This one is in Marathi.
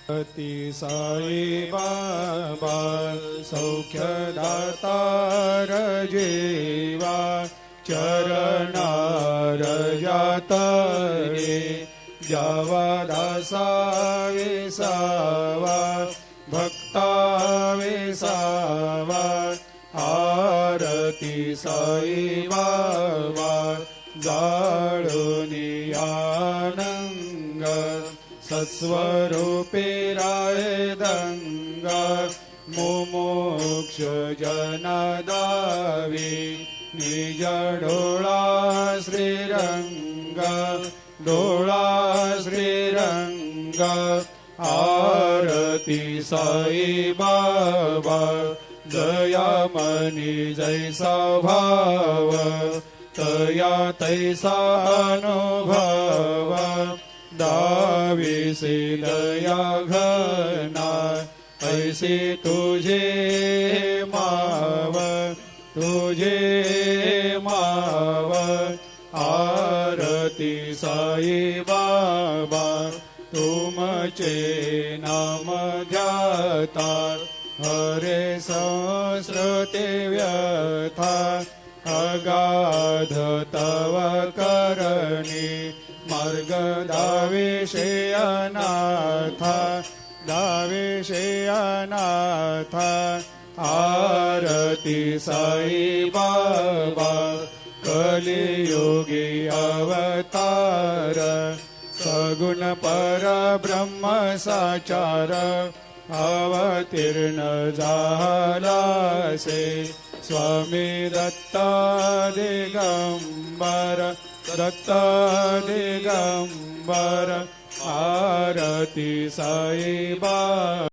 ती साई बाबा सौख्यदातार जीवा चरणार जातरे जावा दासा विसावा भक्ता विसावा आरती साई बाबा जाळूनी आनंग सत्स्वरूपे राय दंग मुमुक्ष जनदावी निज डोळा श्रीरंग डोळा श्रीरंग आरती साई बाबा दयामनी जैसा भाव तया तैसा अनुभव दाविसे दया घना ऐसे तुझे माव आरती साई बाबा तुमचे नाम ध्याता हरे संस्कृते व्यथा अगाध तव करणी मार्ग दाविषे अनाथ आरती साई बाबा कलियुगी अवतार सगुण परब्रह्म साचार अवतीर्ण झालासे स्वामी दत्ता दिगंबर आरती साई बाबा।